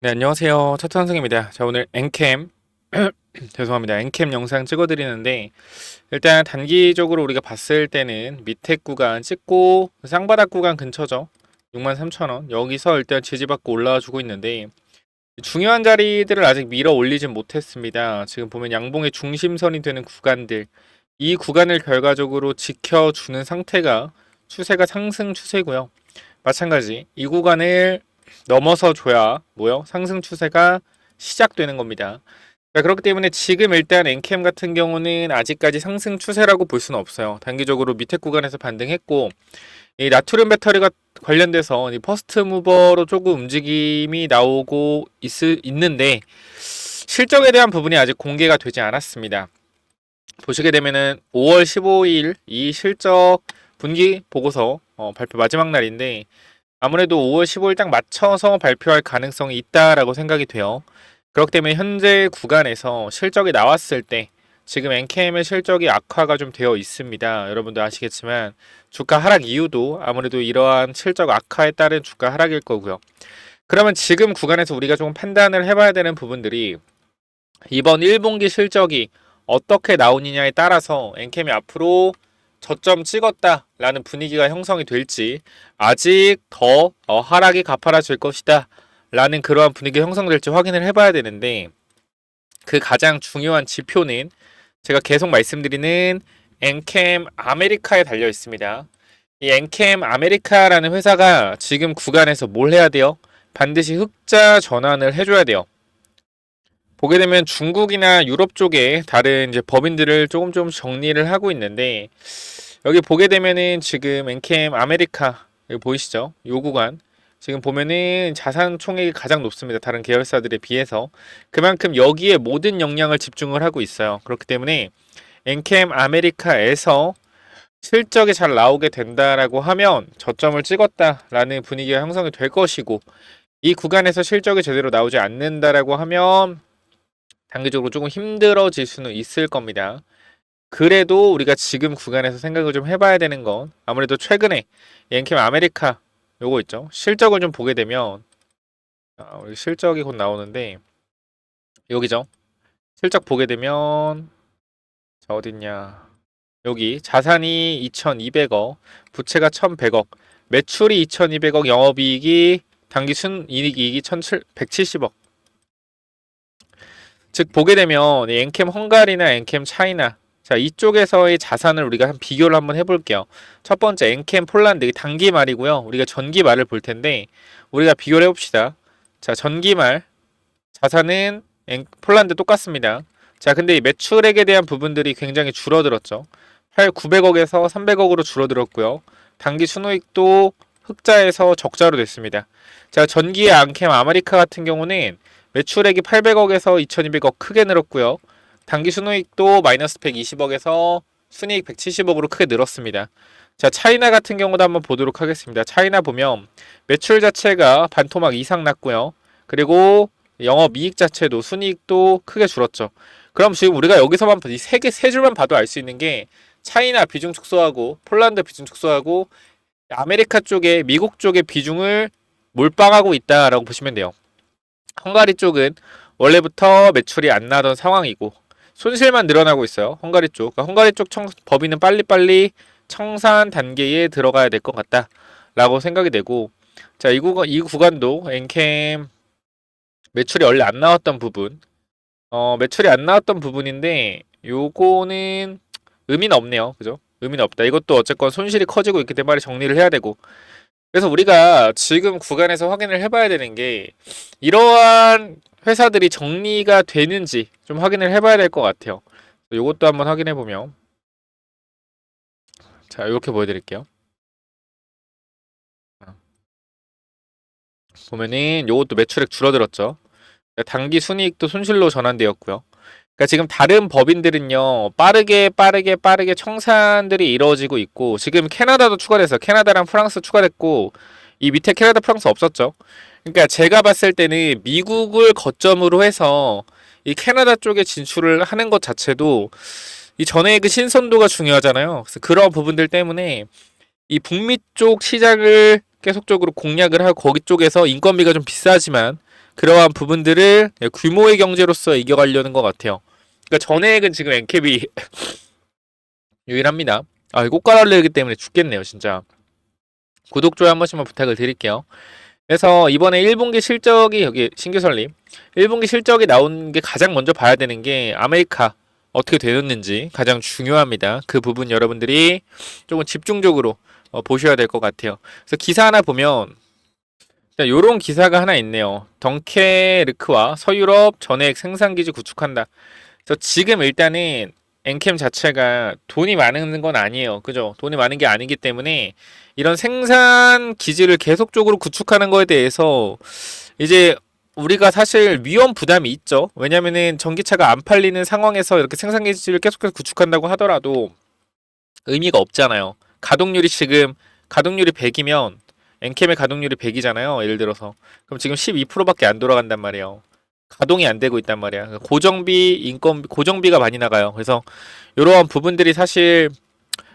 네, 안녕하세요. 차트환승입니다. 자, 오늘 엔캠, 죄송합니다. 엔캠 영상 찍어드리는데, 일단 단기적으로 우리가 봤을 때는 밑에 구간 찍고, 쌍바닥 구간 근처죠. 63,000원. 여기서 일단 지지받고 올라와 주고 있는데, 중요한 자리들을 아직 밀어 올리진 못했습니다. 지금 보면 양봉의 중심선이 되는 구간들, 이 구간을 결과적으로 지켜주는 상태가 추세가 상승 추세고요. 마찬가지, 이 구간을 넘어서 줘야 뭐요? 상승 추세가 시작되는 겁니다. 자, 그렇기 때문에 지금 일단 엔캠 같은 경우는 아직까지 상승 추세라고 볼 수는 없어요. 단기적으로 밑에 구간에서 반등했고, 이 나트륨 배터리가 관련돼서 이 퍼스트 무버로 조금 움직임이 나오고 있는데 실적에 대한 부분이 아직 공개가 되지 않았습니다. 보시게 되면은 5월 15일 이 실적 분기 보고서 발표 마지막 날인데 아무래도 5월 15일 딱 맞춰서 발표할 가능성이 있다라고 생각이 돼요. 그렇기 때문에 현재 구간에서 실적이 나왔을 때 지금 엔캠의 실적이 악화가 좀 되어 있습니다. 여러분도 아시겠지만 주가 하락 이유도 아무래도 이러한 실적 악화에 따른 주가 하락일 거고요. 그러면 지금 구간에서 우리가 좀 판단을 해봐야 되는 부분들이 이번 1분기 실적이 어떻게 나오느냐에 따라서 엔캠이 앞으로 저점 찍었다라는 분위기가 형성이 될지 아직 더 하락이 가파라질 것이다 라는 그러한 분위기가 형성될지 확인을 해봐야 되는데 그 가장 중요한 지표는 제가 계속 말씀드리는 엔캠 아메리카에 달려 있습니다. 이 엔캠 아메리카라는 회사가 지금 구간에서 뭘 해야 돼요? 반드시 흑자 전환을 해줘야 돼요. 보게 되면 중국이나 유럽 쪽에 다른 이제 법인들을 조금 정리를 하고 있는데 여기 보게 되면은 지금 엔캠 아메리카 여기 보이시죠? 요 구간 지금 보면은 자산 총액이 가장 높습니다. 다른 계열사들에 비해서 그만큼 여기에 모든 역량을 집중을 하고 있어요. 그렇기 때문에 엔캠 아메리카에서 실적이 잘 나오게 된다라고 하면 저점을 찍었다라는 분위기가 형성이 될 것이고 이 구간에서 실적이 제대로 나오지 않는다라고 하면 단기적으로 조금 힘들어질 수는 있을 겁니다. 그래도 우리가 지금 구간에서 생각을 좀 해봐야 되는 건 아무래도 최근에 엔캠 아메리카 요거 있죠. 실적을 좀 보게 되면 우리 실적이 곧 나오는데 여기죠. 실적 보게 되면 자 어딨냐 여기 자산이 2,200억, 부채가 1,100억, 매출이 2,200억, 영업이익이 당기 순이익이 1,170억. 즉 보게 되면 엔캠 헝가리나 엔캠 차이나 자 이쪽에서의 자산을 우리가 비교를 한번 해볼게요. 첫 번째 엔캠 폴란드 단기 말이고요. 우리가 전기 말을 볼 텐데 우리가 비교를 해봅시다. 자 전기 말 자산은 폴란드 똑같습니다. 자 근데 이 매출액에 대한 부분들이 굉장히 줄어들었죠. 900억에서 300억으로 줄어들었고요. 단기 순이익도 흑자에서 적자로 됐습니다. 자 전기의 엔캠 아메리카 같은 경우는 매출액이 800억에서 2200억 크게 늘었고요. 단기 순이익도 마이너스 120억에서 순이익 170억으로 크게 늘었습니다. 자, 차이나 같은 경우도 한번 보도록 하겠습니다. 차이나 보면 매출 자체가 반토막 이상 났고요. 그리고 영업이익 자체도 순이익도 크게 줄었죠. 그럼 지금 우리가 여기서만 세 줄만 봐도 알 수 있는 게 차이나 비중 축소하고 폴란드 비중 축소하고 아메리카 쪽에 미국 쪽의 비중을 몰빵하고 있다라고 보시면 돼요. 헝가리 쪽은 원래부터 매출이 안 나던 상황이고 손실만 늘어나고 있어요. 헝가리 쪽. 그러니까 헝가리 쪽 법인은 빨리빨리 청산 단계에 들어가야 될 것 같다라고 생각이 되고 자, 이 구간도 엔캠 매출이 원래 안 나왔던 부분 매출이 안 나왔던 부분인데 요거는 의미는 없네요. 그죠? 의미는 없다. 이것도 어쨌건 손실이 커지고 있기 때문에 정리를 해야 되고 그래서 우리가 지금 구간에서 확인을 해봐야 되는 게 이러한 회사들이 정리가 되는지 좀 확인을 해봐야 될 것 같아요. 이것도 한번 확인해 보면 자 이렇게 보여드릴게요. 보면은 이것도 매출액 줄어들었죠. 단기 순이익도 손실로 전환되었고요. 그러니까 지금 다른 법인들은요 빠르게 청산들이 이루어지고 있고 지금 캐나다도 추가돼서 캐나다랑 프랑스 추가됐고 이 밑에 캐나다 프랑스 없었죠. 그러니까 제가 봤을 때는 미국을 거점으로 해서 이 캐나다 쪽에 진출을 하는 것 자체도 이 전에 그 신선도가 중요하잖아요. 그래서 그런 부분들 때문에 이 북미 쪽 시장을 계속적으로 공략을 하고 거기 쪽에서 인건비가 좀 비싸지만 그러한 부분들을 규모의 경제로서 이겨가려는 것 같아요. 그러니까 전액은 지금 엔캡이 유일합니다. 아, 꽃가루기 때문에 죽겠네요, 진짜. 구독, 좋아요 한 번씩만 부탁을 드릴게요. 그래서 이번에 1분기 실적이 여기 신규 설립 1분기 실적이 나온 게 가장 먼저 봐야 되는 게 아메리카 어떻게 되었는지 가장 중요합니다. 그 부분 여러분들이 조금 집중적으로 보셔야 될 것 같아요. 그래서 기사 하나 보면 요런 기사가 하나 있네요. 덩케르크와 서유럽 전액 생산기지 구축한다. 그래서 지금 일단은 엔캠 자체가 돈이 많은 건 아니에요. 그죠? 돈이 많은 게 아니기 때문에 이런 생산 기지를 계속적으로 구축하는 거에 대해서 이제 우리가 사실 위험 부담이 있죠. 왜냐면은 전기차가 안 팔리는 상황에서 이렇게 생산 기지를 계속해서 구축한다고 하더라도 의미가 없잖아요. 가동률이 지금 가동률이 100이면 엔캠의 가동률이 100이잖아요. 예를 들어서 그럼 지금 12%밖에 안 돌아간단 말이에요. 가동이 안 되고 있단 말이야. 그러니까 고정비, 인건비, 고정비가 많이 나가요. 그래서 이러한 부분들이 사실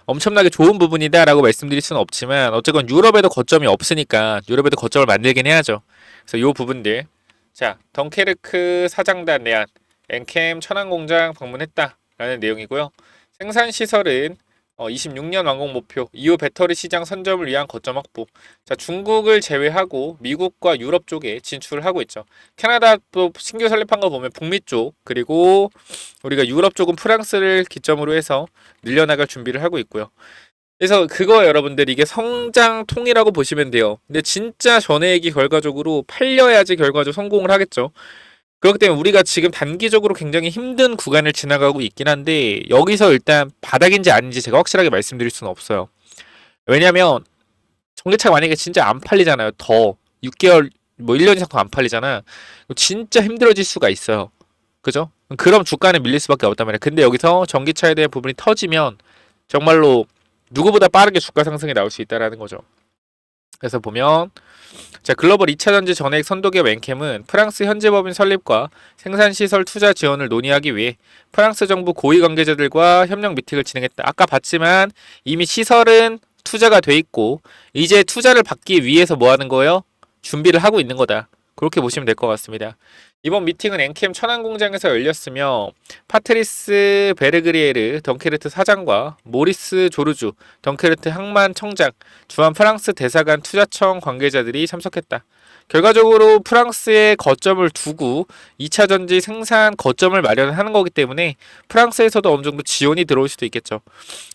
엄청나게 좋은 부분이다라고 말씀드릴 수는 없지만 어쨌건 유럽에도 거점이 없으니까 유럽에도 거점을 만들긴 해야죠. 그래서 이 부분들 자 덩케르크 사장단 내한 엔캠 천안공장 방문했다라는 내용이고요. 생산 시설은 26년 완공 목표, 이후 배터리 시장 선점을 위한 거점 확보. 자, 중국을 제외하고 미국과 유럽 쪽에 진출을 하고 있죠. 캐나다도 신규 설립한 거 보면 북미 쪽, 그리고 우리가 유럽 쪽은 프랑스를 기점으로 해서 늘려나갈 준비를 하고 있고요. 그래서 그거 여러분들 이게 성장통이라고 보시면 돼요. 근데 진짜 전액이 결과적으로 팔려야지 결과적으로 성공을 하겠죠. 그렇기 때문에 우리가 지금 단기적으로 굉장히 힘든 구간을 지나가고 있긴 한데 여기서 일단 바닥인지 아닌지 제가 확실하게 말씀드릴 수는 없어요. 왜냐면 전기차가 만약에 진짜 안 팔리잖아요. 더 6개월 뭐 1년 이상 더 안 팔리잖아. 진짜 힘들어질 수가 있어요. 그죠? 그럼 주가는 밀릴 수밖에 없단 말이야. 근데 여기서 전기차에 대한 부분이 터지면 정말로 누구보다 빠르게 주가 상승이 나올 수 있다라는 거죠. 그래서 보면 자, 글로벌 2차 전지 전액 선도기업 엔캠은 프랑스 현지법인 설립과 생산시설 투자 지원을 논의하기 위해 프랑스 정부 고위 관계자들과 협력 미팅을 진행했다. 아까 봤지만 이미 시설은 투자가 돼 있고 이제 투자를 받기 위해서 뭐 하는 거예요? 준비를 하고 있는 거다. 그렇게 보시면 될 것 같습니다. 이번 미팅은 엔캠 천안공장에서 열렸으며 파트리스 베르그리에르 덩케르트 사장과 모리스 조르주 덩케르트 항만 청장, 주한 프랑스 대사관 투자청 관계자들이 참석했다. 결과적으로 프랑스에 거점을 두고 2차 전지 생산 거점을 마련하는 거기 때문에 프랑스에서도 어느 정도 지원이 들어올 수도 있겠죠.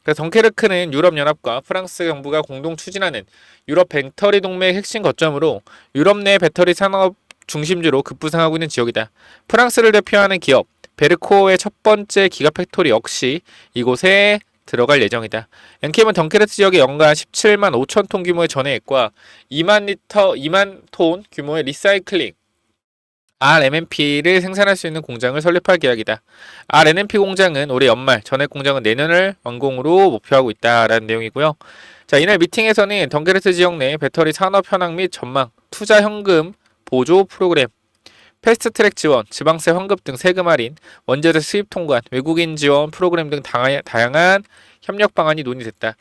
그래서 덩케르크는 유럽연합과 프랑스 정부가 공동 추진하는 유럽 배터리 동맹 핵심 거점으로 유럽 내 배터리 산업 중심지로 급부상하고 있는 지역이다. 프랑스를 대표하는 기업 베르코의 첫 번째 기가팩토리 역시 이곳에 들어갈 예정이다. 엔캠은 덩케르트 지역에 연간 17만 5천 톤 규모의 전해액과 2만 톤 규모의 리사이클링 RMMP를 생산할 수 있는 공장을 설립할 계획이다. RMMP 공장은 올해 연말, 전액 공장은 내년을 완공으로 목표하고 있다라는 내용이고요. 자, 이날 미팅에서는 덩케르트 지역 내 배터리 산업 현황 및 전망, 투자 현금 보조 프로그램, 패스트트랙 지원, 지방세 환급 등 세금 할인, 원자재 수입 통관, 외국인 지원 프로그램 등 다양한 협력 방안이 논의됐다.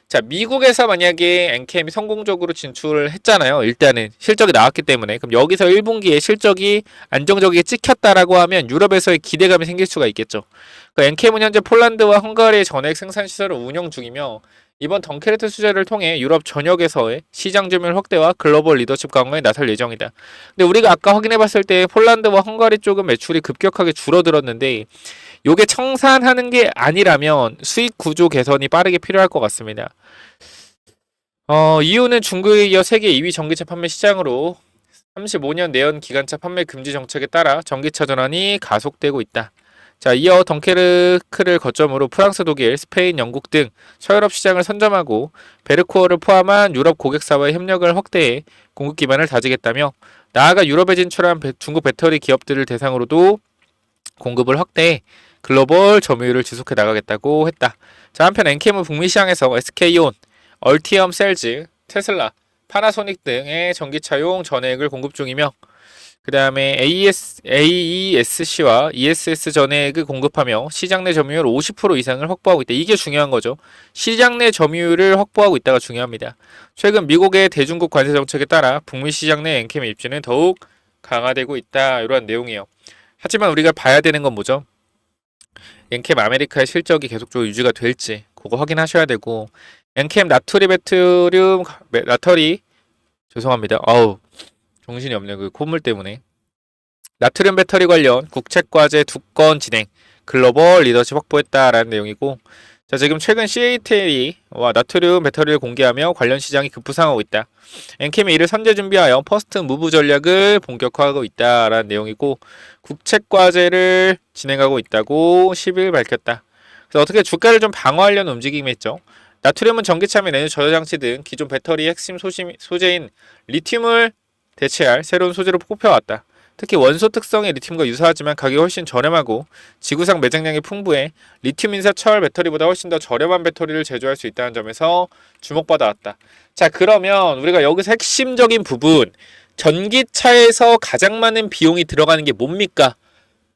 자, 미국에서 만약에 엔캠이 성공적으로 진출을 했잖아요. 일단은 실적이 나왔기 때문에. 그럼 여기서 1분기에 실적이 안정적이게 찍혔다라고 하면 유럽에서의 기대감이 생길 수가 있겠죠. 그러니까 엔캠은 현재 폴란드와 헝가리의 전액 생산 시설을 운영 중이며 이번 덩케르트 수제를 통해 유럽 전역에서의 시장 점유율 확대와 글로벌 리더십 강화에 나설 예정이다. 근데 우리가 아까 확인해 봤을 때 폴란드와 헝가리 쪽은 매출이 급격하게 줄어들었는데 요게 청산하는 게 아니라면 수익 구조 개선이 빠르게 필요할 것 같습니다. 이유는 중국에 이어 세계 2위 전기차 판매 시장으로 35년 내연 기관차 판매 금지 정책에 따라 전기차 전환이 가속되고 있다. 자, 이어 덩케르크를 거점으로 프랑스, 독일, 스페인, 영국 등 서유럽 시장을 선점하고 베르코어를 포함한 유럽 고객사와의 협력을 확대해 공급 기반을 다지겠다며 나아가 유럽에 진출한 중국 배터리 기업들을 대상으로도 공급을 확대해 글로벌 점유율을 지속해 나가겠다고 했다. 자, 한편 엔캠은 북미 시장에서 SK온, 얼티엄 셀즈, 테슬라, 파나소닉 등의 전기차용 전해액을 공급 중이며 그 다음에 AESC와 ESS 전해액을 공급하며 시장 내 점유율 50% 이상을 확보하고 있다. 이게 중요한 거죠. 시장 내 점유율을 확보하고 있다가 중요합니다. 최근 미국의 대중국 관세 정책에 따라 북미 시장 내 엔캠의 입지는 더욱 강화되고 있다. 이런 내용이에요. 하지만 우리가 봐야 되는 건 뭐죠? 엔캠 아메리카의 실적이 계속적으로 유지가 될지 그거 확인하셔야 되고 엔캠 나트리 배트륨 나터리 죄송합니다. 아우 정신이 없네요. 그 콧물 때문에. 나트륨 배터리 관련 국책과제 2건 진행, 글로벌 리더십 확보했다라는 내용이고, 자, 지금 최근 CATL이 나트륨 배터리를 공개하며 관련 시장이 급부상하고 있다. 엔캠이 이를 선제 준비하여 퍼스트 무브 전략을 본격화하고 있다라는 내용이고, 국책과제를 진행하고 있다고 10일 밝혔다. 그래서 어떻게 주가를 좀 방어하려는 움직임이 있죠. 나트륨은 전기차 및 에너지 저장치 등 기존 배터리의 핵심 소재인 리튬을 대체할 새로운 소재로 뽑혀왔다. 특히 원소 특성의 리튬과 유사하지만 가격이 훨씬 저렴하고 지구상 매장량이 풍부해 리튬 인사 철 배터리보다 훨씬 더 저렴한 배터리를 제조할 수 있다는 점에서 주목받아왔다. 자, 그러면 우리가 여기서 핵심적인 부분, 전기차에서 가장 많은 비용이 들어가는 게 뭡니까?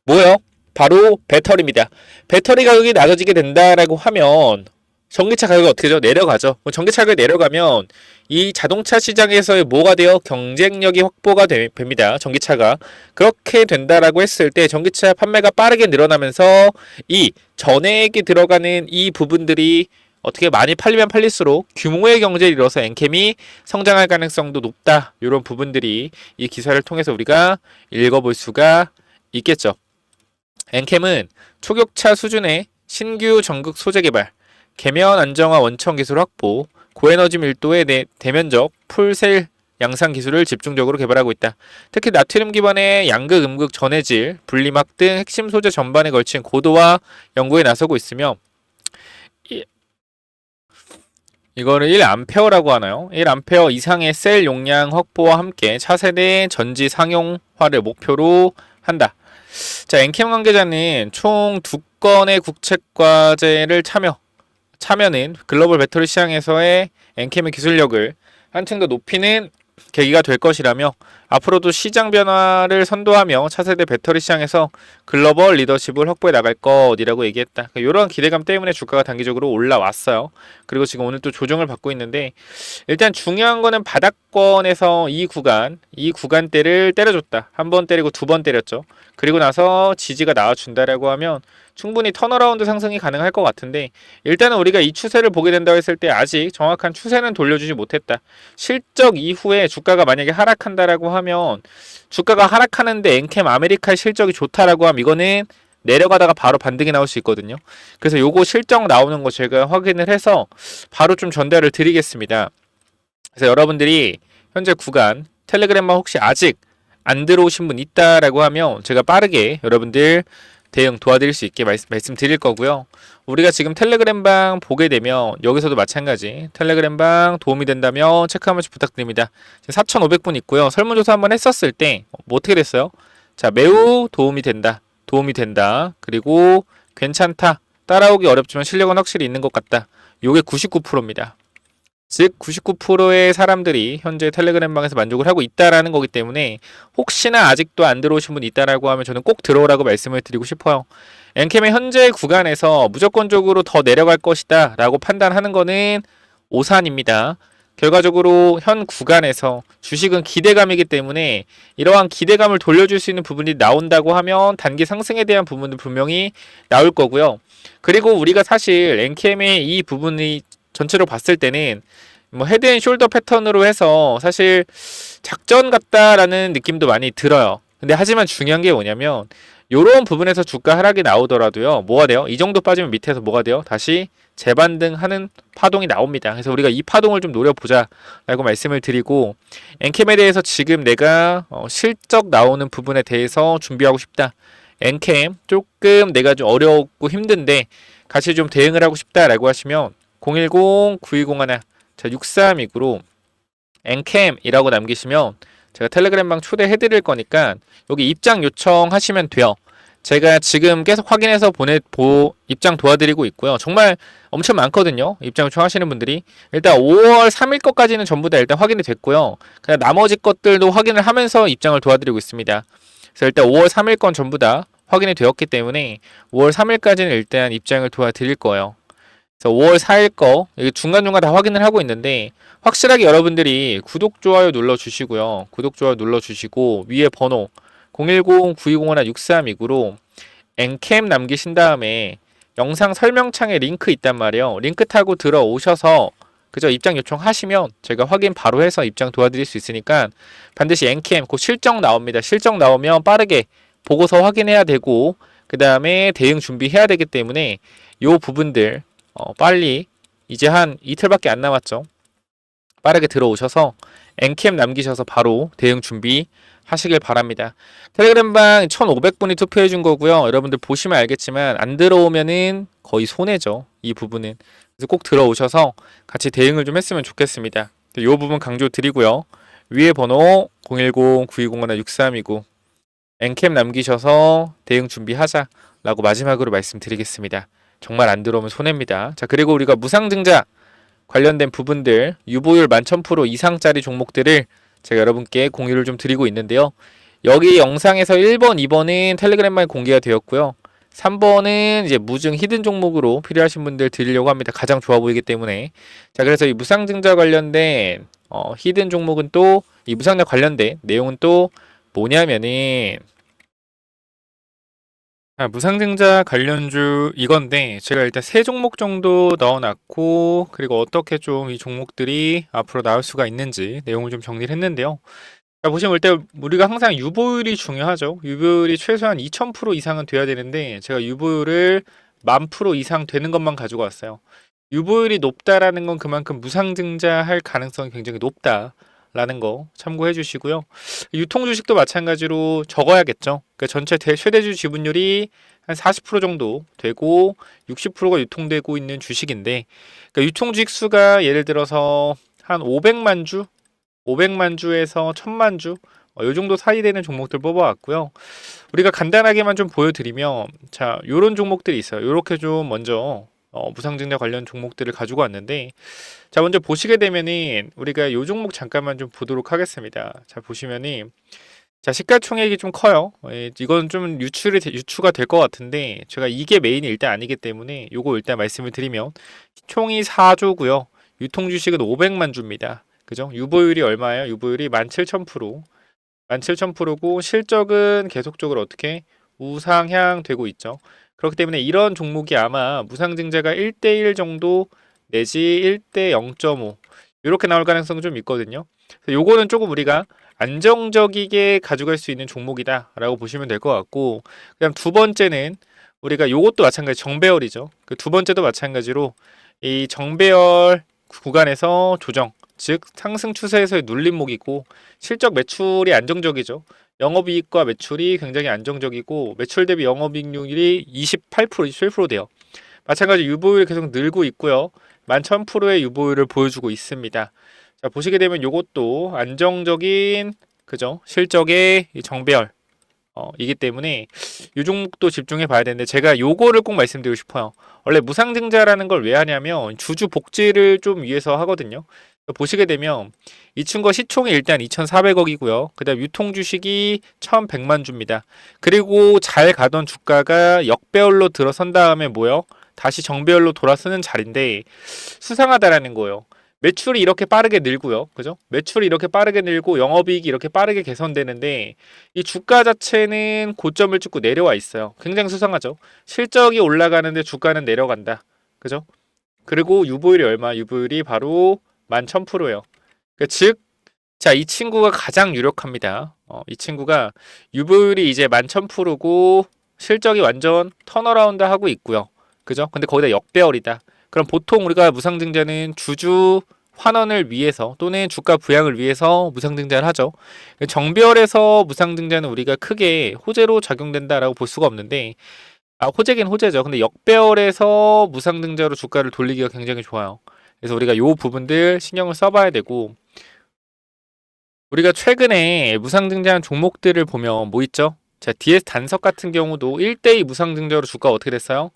뭐요? 바로 배터리입니다. 배터리 가격이 낮아지게 된다라고 하면 전기차 가격이 어떻게 되죠? 내려가죠. 전기차 가격이 내려가면 이 자동차 시장에서의 뭐가 돼요? 경쟁력이 확보가 됩니다. 전기차가. 그렇게 된다라고 했을 때 전기차 판매가 빠르게 늘어나면서 이 전액이 들어가는 이 부분들이 어떻게 많이 팔리면 팔릴수록 규모의 경제를 이뤄서 엔캠이 성장할 가능성도 높다. 이런 부분들이 이 기사를 통해서 우리가 읽어볼 수가 있겠죠. 엔캠은 초격차 수준의 신규 전극 소재 개발, 계면 안정화 원천 기술 확보, 고에너지 밀도의 대면적 풀셀 양산 기술을 집중적으로 개발하고 있다. 특히 나트륨 기반의 양극, 음극, 전해질, 분리막 등 핵심 소재 전반에 걸친 고도화 연구에 나서고 있으며 이거를 1A라고 하나요? 1A 이상의 셀 용량 확보와 함께 차세대 전지 상용화를 목표로 한다. 자, 엔캠 관계자는 총 2건의 국책과제를 참여는 글로벌 배터리 시장에서의 엔캠의 기술력을 한층 더 높이는 계기가 될 것이라며 앞으로도 시장 변화를 선도하며 차세대 배터리 시장에서 글로벌 리더십을 확보해 나갈 것이라고 얘기했다. 이런 기대감 때문에 주가가 단기적으로 올라왔어요. 그리고 지금 오늘 또 조정을 받고 있는데 일단 중요한 거는 바닥권에서 이 구간대를 때려줬다. 한 번 때리고 2번 때렸죠. 그리고 나서 지지가 나와준다라고 하면 충분히 턴어라운드 상승이 가능할 것 같은데 일단은 우리가 이 추세를 보게 된다고 했을 때 아직 정확한 추세는 돌려주지 못했다. 실적 이후에 주가가 만약에 하락한다라고 하면 주가가 하락하는데 엔캠 아메리카의 실적이 좋다라고 하면 이거는 내려가다가 바로 반등이 나올 수 있거든요. 그래서 요거 실적 나오는 거 제가 확인을 해서 바로 좀 전달을 드리겠습니다. 그래서 여러분들이 현재 구간 텔레그램만 혹시 아직 안 들어오신 분 있다라고 하면 제가 빠르게 여러분들 대응 도와드릴 수 있게 말씀드릴 거고요. 우리가 지금 텔레그램방 보게 되면 여기서도 마찬가지 텔레그램방 도움이 된다면 체크 한 번씩 부탁드립니다. 4,500분 있고요. 설문조사 한번 했었을 때 뭐 어떻게 됐어요? 자, 매우 도움이 된다. 그리고 괜찮다. 따라오기 어렵지만 실력은 확실히 있는 것 같다. 요게 99%입니다. 즉 99%의 사람들이 현재 텔레그램방에서 만족을 하고 있다라는 거기 때문에 혹시나 아직도 안 들어오신 분 있다라고 하면 저는 꼭 들어오라고 말씀을 드리고 싶어요. 엔캠의 현재 구간에서 무조건적으로 더 내려갈 것이다 라고 판단하는 거는 오산입니다. 결과적으로 현 구간에서 주식은 기대감이기 때문에 이러한 기대감을 돌려줄 수 있는 부분이 나온다고 하면 단기 상승에 대한 부분도 분명히 나올 거고요. 그리고 우리가 사실 엔캠의 이 부분이 전체로 봤을 때는 뭐 헤드앤숄더 패턴으로 해서 사실 작전 같다라는 느낌도 많이 들어요. 근데 하지만 중요한 게 뭐냐면 요런 부분에서 주가 하락이 나오더라도요. 뭐가 돼요? 이 정도 빠지면 밑에서 뭐가 돼요? 다시 재반등하는 파동이 나옵니다. 그래서 우리가 이 파동을 좀 노려보자 라고 말씀을 드리고 엔캠에 대해서 지금 내가 실적 나오는 부분에 대해서 준비하고 싶다. 엔캠 조금 내가 좀 어렵고 힘든데 같이 좀 대응을 하고 싶다라고 하시면 010-9201-6329로 엔캠이라고 남기시면 제가 텔레그램방 초대해드릴 거니까 여기 입장 요청하시면 돼요. 제가 지금 계속 확인해서 입장 도와드리고 있고요. 정말 엄청 많거든요. 입장 요청하시는 분들이. 일단 5월 3일 것까지는 전부 다 일단 확인이 됐고요. 그냥 나머지 것들도 확인을 하면서 입장을 도와드리고 있습니다. 그래서 일단 5월 3일 건 전부 다 확인이 되었기 때문에 5월 3일까지는 일단 입장을 도와드릴 거예요. 그래서 5월 4일 거 이게 중간중간 다 확인을 하고 있는데 확실하게 여러분들이 구독, 좋아요 눌러주시고요. 구독, 좋아요 눌러주시고 위에 번호 010-9201-6329로 엔캠 남기신 다음에 영상 설명창에 링크 있단 말이에요. 링크 타고 들어오셔서 그저 입장 요청하시면 제가 확인 바로 해서 입장 도와드릴 수 있으니까 반드시 엔캠 곧 실적 나옵니다. 실적 나오면 빠르게 보고서 확인해야 되고 그 다음에 대응 준비해야 되기 때문에 요 부분들 빨리 이제 한 이틀밖에 안 남았죠. 빠르게 들어오셔서 엔캠 남기셔서 바로 대응 준비 하시길 바랍니다. 텔레그램방 1,500분이 투표해 준 거고요. 여러분들 보시면 알겠지만 안 들어오면은 거의 손해죠. 이 부분은. 그래서 꼭 들어오셔서 같이 대응을 좀 했으면 좋겠습니다. 이 부분 강조 드리고요. 위에 번호 010-9201-6329 엔캠 남기셔서 대응 준비하자라고 마지막으로 말씀드리겠습니다. 정말 안 들어오면 손해입니다. 자, 그리고 우리가 무상증자 관련된 부분들 유보율 11,000% 이상짜리 종목들을 제가 여러분께 공유를 좀 드리고 있는데요. 여기 영상에서 1번, 2번은 텔레그램만 공개가 되었고요. 3번은 이제 무증 히든 종목으로 필요하신 분들 드리려고 합니다. 가장 좋아 보이기 때문에. 자, 그래서 이 무상증자 관련된 히든 종목은 또 이 무상증자 관련된 내용은 또 뭐냐면은 무상증자 관련주 이건데 제가 일단 세 종목 정도 넣어놨고 그리고 어떻게 좀 이 종목들이 앞으로 나올 수가 있는지 내용을 좀 정리를 했는데요. 자, 보시면 일단 우리가 항상 유보율이 중요하죠. 유보율이 최소한 2000% 이상은 돼야 되는데 제가 유보율을 10,000% 이상 되는 것만 가지고 왔어요. 유보율이 높다라는 건 그만큼 무상증자할 가능성이 굉장히 높다라는 거 참고해 주시고요. 유통 주식도 마찬가지로 적어야겠죠. 그러니까 전체 최대주 지분율이 한 40% 정도 되고 60%가 유통되고 있는 주식인데 그러니까 유통 주식 수가 예를 들어서 한 500만 주, 500만 주에서 1000만 주, 요 정도 사이 되는 종목들 뽑아왔고요. 우리가 간단하게만 좀 보여드리면, 자, 요런 종목들이 있어요. 요렇게 좀 먼저 무상증자 관련 종목들을 가지고 왔는데, 자, 먼저 보시게 되면은 우리가 요 종목 잠깐만 좀 보도록 하겠습니다. 자, 보시면은 자, 시가총액이 좀 커요. 이건 좀 유추가 될 것 같은데 제가 이게 메인이 일단 아니기 때문에 요거 일단 말씀을 드리면 총이 4조고요. 유통 주식은 500만 주입니다. 그죠? 유보율이 얼마예요? 유보율이 17,000%. 17,000%고 실적은 계속적으로 어떻게 우상향 되고 있죠. 그렇기 때문에 이런 종목이 아마 무상증자가 1대1 정도 내지 1대 0.5 이렇게 나올 가능성은 좀 있거든요. 요거는 조금 우리가 안정적이게 가져갈 수 있는 종목이다라고 보시면 될 것 같고 그다음 두 번째는 우리가 요것도 마찬가지 정배열이죠. 그 두 번째도 마찬가지로 이 정배열 구간에서 조정 즉 상승 추세에서의 눌림목이고 실적 매출이 안정적이죠. 영업이익과 매출이 굉장히 안정적이고 매출 대비 영업이익률이 28%, 27% 돼요. 마찬가지 유보율이 계속 늘고 있고요. 11,000%의 유보율을 보여주고 있습니다. 자, 보시게 되면 이것도 안정적인 그죠? 실적의 정배열 이기 때문에 이 종목도 집중해 봐야 되는데 제가 요거를 꼭 말씀드리고 싶어요. 원래 무상증자라는 걸 왜 하냐면 주주 복지를 좀 위해서 하거든요. 보시게 되면 이 친구가 시총이 일단 2,400억이고요. 그 다음 유통 주식이 1,100만 주입니다. 그리고 잘 가던 주가가 역배열로 들어선 다음에 뭐요? 다시 정배열로 돌아서는 자리인데 수상하다라는 거예요. 매출이 이렇게 빠르게 늘고요. 그죠? 매출이 이렇게 빠르게 늘고 영업이익이 이렇게 빠르게 개선되는데 이 주가 자체는 고점을 찍고 내려와 있어요. 굉장히 수상하죠. 실적이 올라가는데 주가는 내려간다. 그죠? 그리고 유보율이 얼마? 유보율이 바로 11,000%예요. 그러니까 즉, 자, 이 친구가 가장 유력합니다. 이 친구가 유보율이 이제 11,000%고 실적이 완전 턴어라운드 하고 있고요. 그죠? 근데 거기다 역배열이다. 그럼 보통 우리가 무상증자는 주주 환원을 위해서 또는 주가 부양을 위해서 무상증자를 하죠. 정배열에서 무상증자는 우리가 크게 호재로 작용된다라고 볼 수가 없는데 호재긴 호재죠. 근데 역배열에서 무상증자로 주가를 돌리기가 굉장히 좋아요. 그래서 우리가 요 부분들 신경을 써봐야 되고 우리가 최근에 무상증자한 종목들을 보면 뭐 있죠? 자, DS 단석 같은 경우도 1대2 무상증자로 주가가 어떻게 됐어요?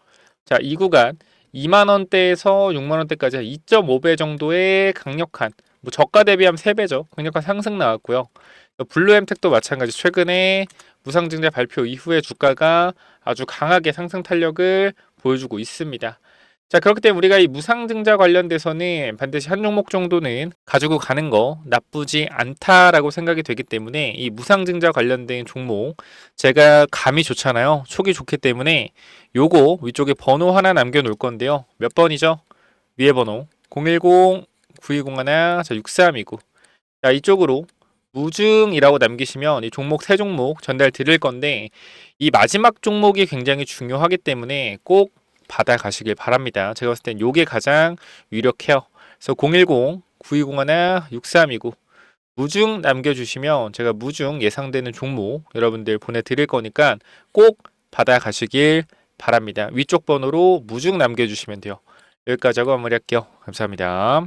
자, 이 구간 2만 원대에서 6만 원대까지 2.5배 정도의 강력한 뭐 저가 대비하면 3배죠. 강력한 상승 나왔고요. 블루엠텍도 마찬가지 최근에 무상증자 발표 이후에 주가가 아주 강하게 상승 탄력을 보여주고 있습니다. 자, 그렇기 때문에 우리가 이 무상증자 관련돼서는 반드시 한 종목 정도는 가지고 가는 거 나쁘지 않다라고 생각이 되기 때문에 이 무상증자 관련된 종목 제가 감이 좋잖아요. 촉이 좋기 때문에 요거 위쪽에 번호 하나 남겨 놓을 건데요. 몇 번이죠? 위에 번호 010-9201 6329. 자, 이쪽으로 무증이라고 남기시면 이 종목 세 종목 전달 드릴 건데 이 마지막 종목이 굉장히 중요하기 때문에 꼭 받아 가시길 바랍니다. 제가 봤을 땐 요게 가장 유력해요. 그래서 010-9201-6329 무증 남겨주시면 제가 무증 예상되는 종목 여러분들 보내드릴 거니까 꼭 받아 가시길 바랍니다. 위쪽 번호로 무증 남겨주시면 돼요. 여기까지 하고 마무리할게요. 감사합니다.